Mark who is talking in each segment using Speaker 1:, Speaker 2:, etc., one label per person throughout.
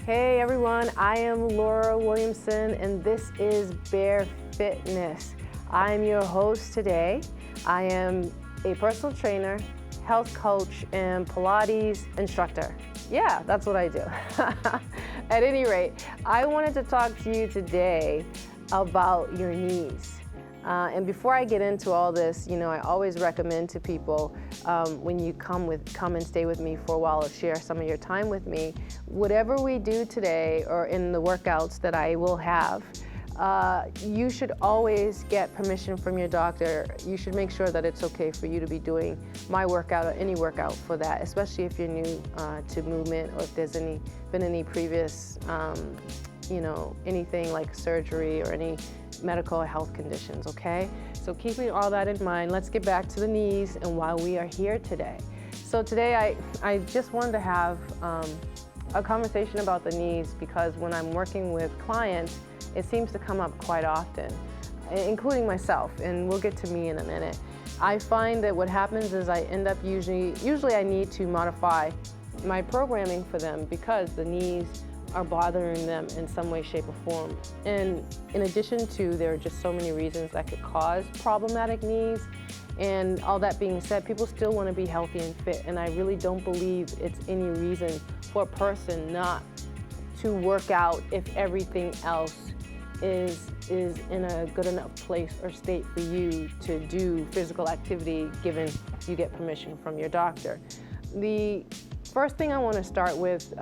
Speaker 1: Hey everyone, I am Laura Williamson and this is Bare Fitness. I'm your host today. I am a personal trainer, health coach, and Pilates instructor. Yeah, that's what I do. At any rate, I wanted to talk to you today about your knees. And before I get into all this, I always recommend to people when you come and stay with me for a while or share some of your time with me, whatever we do today or in the workouts that I will have, you should always get permission from your doctor. You should make sure that it's okay for you to be doing my workout or any workout for that, especially if you're new to movement or if there's been any previous, anything like surgery or any medical or health conditions, okay? So keeping all that in mind, let's get back to the knees and why we are here today. So today I just wanted to have a conversation about the knees because when I'm working with clients, it seems to come up quite often, including myself, and we'll get to me in a minute. I find that what happens is I end up usually I need to modify my programming for them because the knees are bothering them in some way, shape, or form. And in addition to, there are just so many reasons that could cause problematic knees. And all that being said, people still want to be healthy and fit, and I really don't believe it's any reason for a person not to work out if everything else is in a good enough place or state for you to do physical activity given you get permission from your doctor. The first thing I want to start with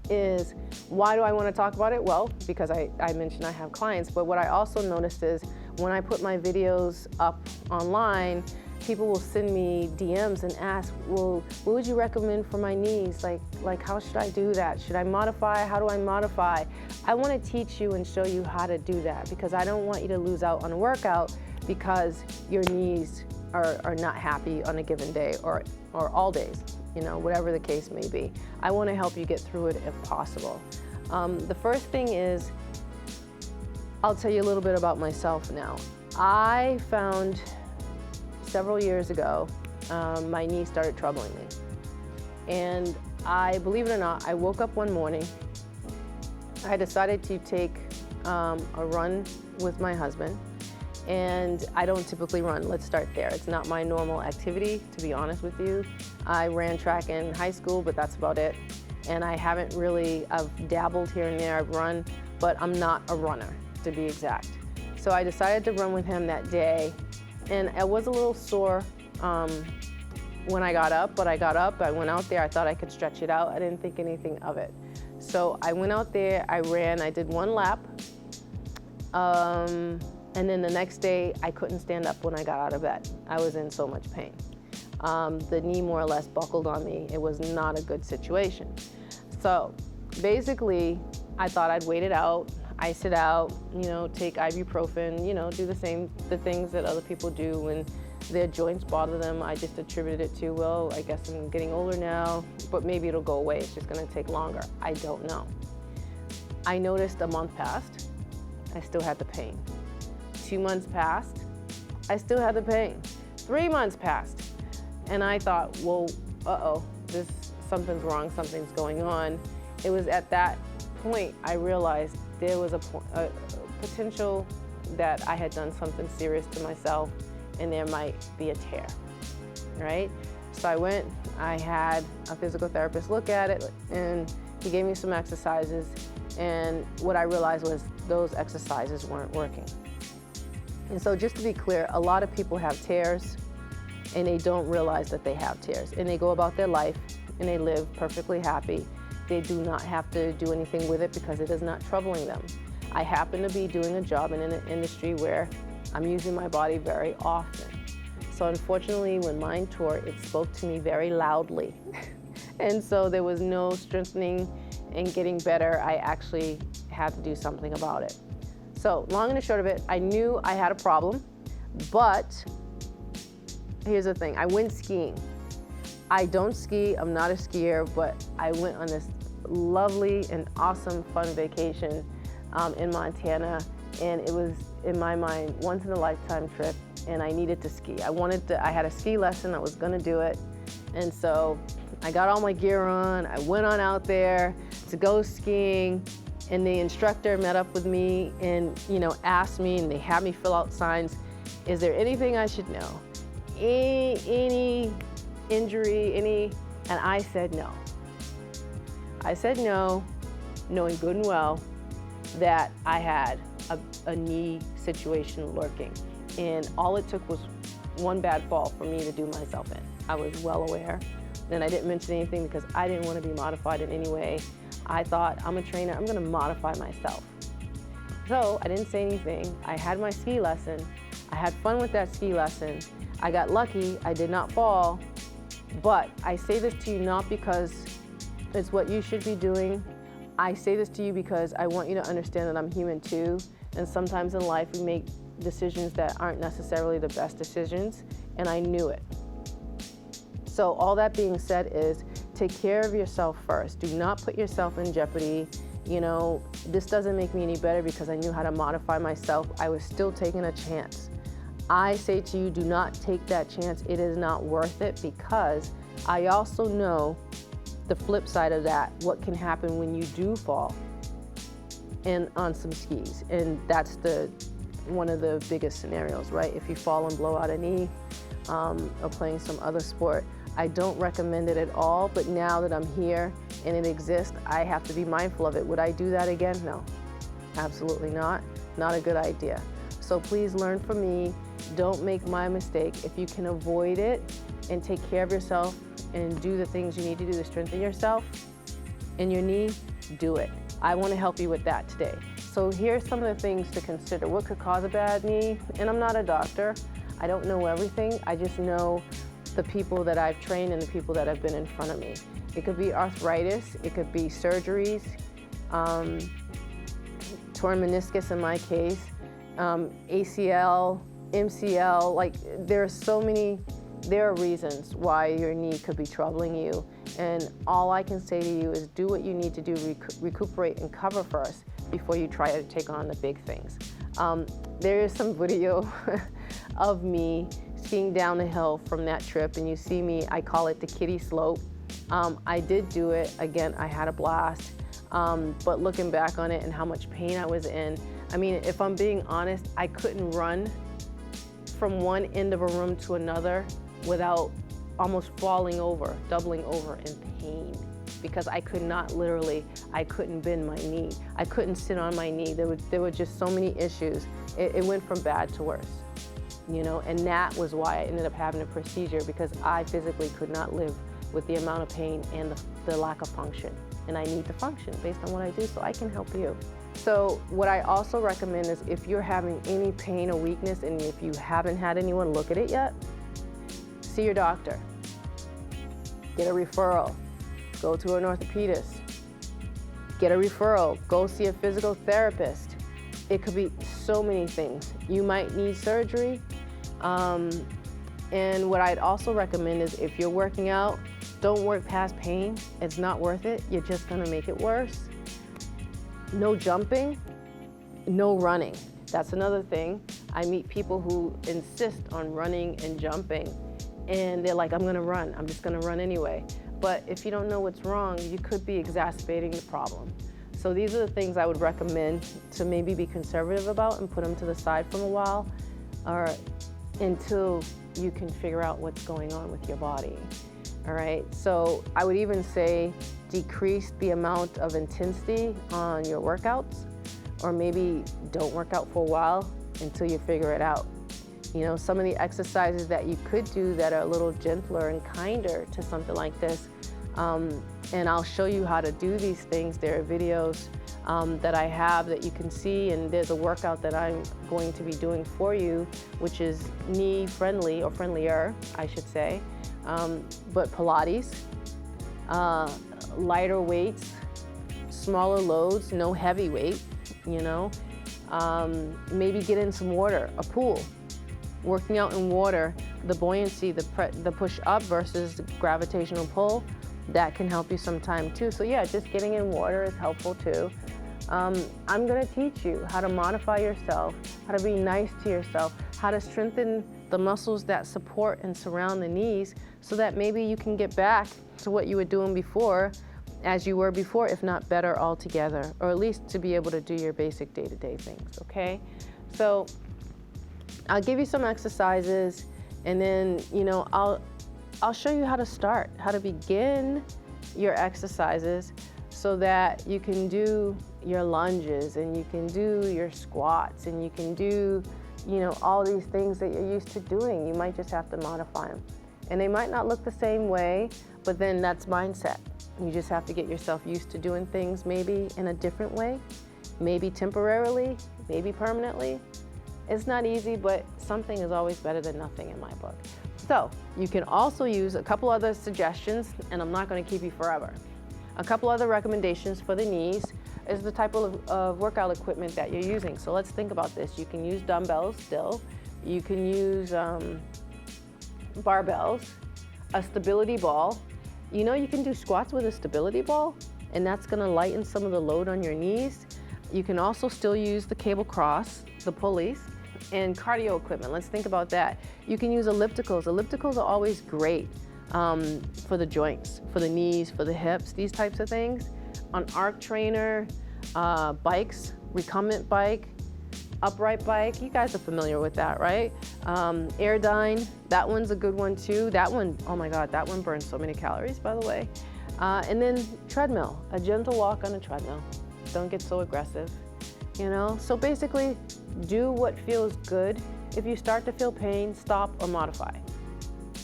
Speaker 1: is why do I want to talk about it? Well, because I mentioned I have clients, but what I also noticed is when I put my videos up online, people will send me DMs and ask, well, what would you recommend for my knees? Like how should I do that? Should I modify? How do I modify? I want to teach you and show you how to do that because I don't want you to lose out on a workout because your knees are not happy on a given day or all days, whatever the case may be. I want to help you get through it if possible. The first thing is, I'll tell you a little bit about myself now. I found several years ago, my knee started troubling me. And believe it or not, I woke up one morning, I decided to take a run with my husband. And I don't typically run, let's start there. It's not my normal activity, to be honest with you. I ran track in high school, but that's about it. And I haven't really, I've dabbled here and there, I've run, but I'm not a runner, to be exact. So I decided to run with him that day. And I was a little sore when I got up, but I went out there, I thought I could stretch it out. I didn't think anything of it. So I went out there, I ran, I did one lap. And then the next day, I couldn't stand up when I got out of bed. I was in so much pain. The knee more or less buckled on me. It was not a good situation. So basically, I thought I'd wait it out, ice it out, take ibuprofen, do the things that other people do when their joints bother them. I just attributed it to, well, I guess I'm getting older now, but maybe it'll go away. It's just gonna take longer. I don't know. I noticed a month passed, I still had the pain. 2 months passed, I still had the pain. 3 months passed, and I thought, well, something's wrong, something's going on. It was at that point I realized there was a potential that I had done something serious to myself and there might be a tear, right? So I went, I had a physical therapist look at it, and he gave me some exercises, and what I realized was those exercises weren't working. And so just to be clear, a lot of people have tears and they don't realize that they have tears, and they go about their life and they live perfectly happy. They do not have to do anything with it because it is not troubling them. I happen to be doing a job in an industry where I'm using my body very often. So unfortunately, when mine tore, it spoke to me very loudly. And so there was no strengthening and getting better. I actually had to do something about it. So long and the short of it, I knew I had a problem, but here's the thing, I went skiing. I don't ski, I'm not a skier, but I went on this lovely and awesome fun vacation in Montana, and it was, in my mind, once in a lifetime trip, and I needed to ski. I had a ski lesson, I was gonna do it, and so I got all my gear on, I went on out there to go skiing, and the instructor met up with me and, asked me, and they had me fill out signs. Is there anything I should know? Any injury, and I said no. I said no, knowing good and well that I had a knee situation lurking. And all it took was one bad fall for me to do myself in. I was well aware. And I didn't mention anything because I didn't want to be modified in any way. I thought, I'm a trainer, I'm gonna modify myself. So I didn't say anything. I had my ski lesson. I had fun with that ski lesson. I got lucky, I did not fall. But I say this to you not because it's what you should be doing. I say this to you because I want you to understand that I'm human too. And sometimes in life we make decisions that aren't necessarily the best decisions, and I knew it. So all that being said is, take care of yourself first. Do not put yourself in jeopardy. This doesn't make me any better because I knew how to modify myself. I was still taking a chance. I say to you, do not take that chance. It is not worth it, because I also know the flip side of that, what can happen when you do fall and on some skis. And that's one of the biggest scenarios, right? If you fall and blow out a knee or playing some other sport. I don't recommend it at all, but now that I'm here and it exists, I have to be mindful of it. Would I do that again? No, absolutely not. Not a good idea. So please learn from me. Don't make my mistake. If you can avoid it and take care of yourself and do the things you need to do to strengthen yourself in your knee, do it. I want to help you with that today. So here's some of the things to consider. What could cause a bad knee? And I'm not a doctor. I don't know everything. I just know the people that I've trained and the people that have been in front of me. It could be arthritis, it could be surgeries, torn meniscus in my case, ACL, MCL, there are reasons why your knee could be troubling you. And all I can say to you is do what you need to do, recuperate and cover first before you try to take on the big things. There is some video of me skiing down the hill from that trip, and you see me, I call it the kiddie slope. I did do it. Again, I had a blast, but looking back on it and how much pain I was in, I mean, if I'm being honest, I couldn't run from one end of a room to another without almost falling over, doubling over in pain, because I could not I couldn't bend my knee. I couldn't sit on my knee. There were just so many issues. It went from bad to worse, and that was why I ended up having a procedure, because I physically could not live with the amount of pain and the lack of function. And I need to function based on what I do, so I can help you. So what I also recommend is, if you're having any pain or weakness, and if you haven't had anyone look at it yet, see your doctor. Get a referral. Go to an orthopedist. Get a referral. Go see a physical therapist. It could be so many things. You might need surgery. And what I'd also recommend is, if you're working out, don't work past pain. It's not worth it. You're just gonna make it worse. No jumping, no running. That's another thing. I meet people who insist on running and jumping, and they're like, I'm gonna run. I'm just gonna run anyway. But if you don't know what's wrong, you could be exacerbating the problem. So these are the things I would recommend to maybe be conservative about and put them to the side for a while, or until you can figure out what's going on with your body. All right, so I would even say decrease the amount of intensity on your workouts, or maybe don't work out for a while until you figure it out. Some of the exercises that you could do that are a little gentler and kinder to something like this, and I'll show you how to do these things. There are videos that I have that you can see, and there's a workout that I'm going to be doing for you, which is knee friendly, or friendlier, I should say. But Pilates, lighter weights, smaller loads, no heavy weight, maybe get in some water, a pool. Working out in water, the buoyancy, the push up versus the gravitational pull, that can help you sometime too. So yeah, just getting in water is helpful too. I'm gonna teach you how to modify yourself, how to be nice to yourself, how to strengthen the muscles that support and surround the knees, so that maybe you can get back to what you were doing before, as you were before, if not better altogether, or at least to be able to do your basic day-to-day things, okay? So I'll give you some exercises, and then, you know, I'll show you how to start, how to begin your exercises so that you can do your lunges and you can do your squats and you can do, you know, all these things that you're used to doing. You might just have to modify them. And they might not look the same way, but then that's mindset. You just have to get yourself used to doing things maybe in a different way, maybe temporarily, maybe permanently. It's not easy, but something is always better than nothing in my book. So you can also use a couple other suggestions, and I'm not going to keep you forever. A couple other recommendations for the knees is the type of workout equipment that you're using. So let's think about this. You can use dumbbells still. You can use barbells, a stability ball. You know, you can do squats with a stability ball, and that's going to lighten some of the load on your knees. You can also still use the cable cross, the pulleys, and cardio equipment. Let's think about that. You can use ellipticals. Ellipticals are always great for the joints, for the knees, for the hips, these types of things. On arc trainer, bikes, recumbent bike, upright bike, you guys are familiar with that, right? Airdyne, that one's a good one too. That one, oh my God, that one burns so many calories, by the way. And then treadmill, a gentle walk on a treadmill. Don't get so aggressive, you know? So basically, do what feels good. If you start to feel pain, stop or modify.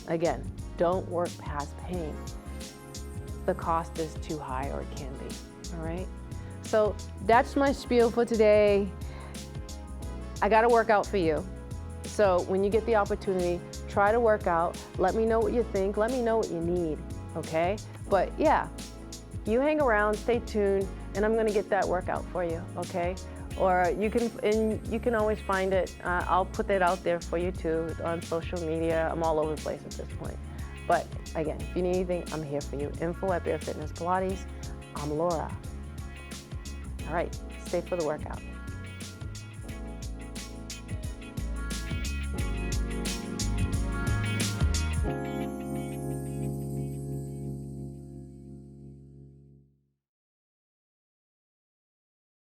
Speaker 1: Again, don't work past pain. The cost is too high, or it can be, all right? So that's my spiel for today. I got a workout for you. So when you get the opportunity, try to work out. Let me know what you think. Let me know what you need, okay? But yeah, you hang around, stay tuned, and I'm gonna get that workout for you, okay? Or you can always find it. I'll put that out there for you too on social media. I'm all over the place at this point. But again, if you need anything, I'm here for you. Info@Bare Fitness Pilates. I'm Laura. All right, stay for the workout.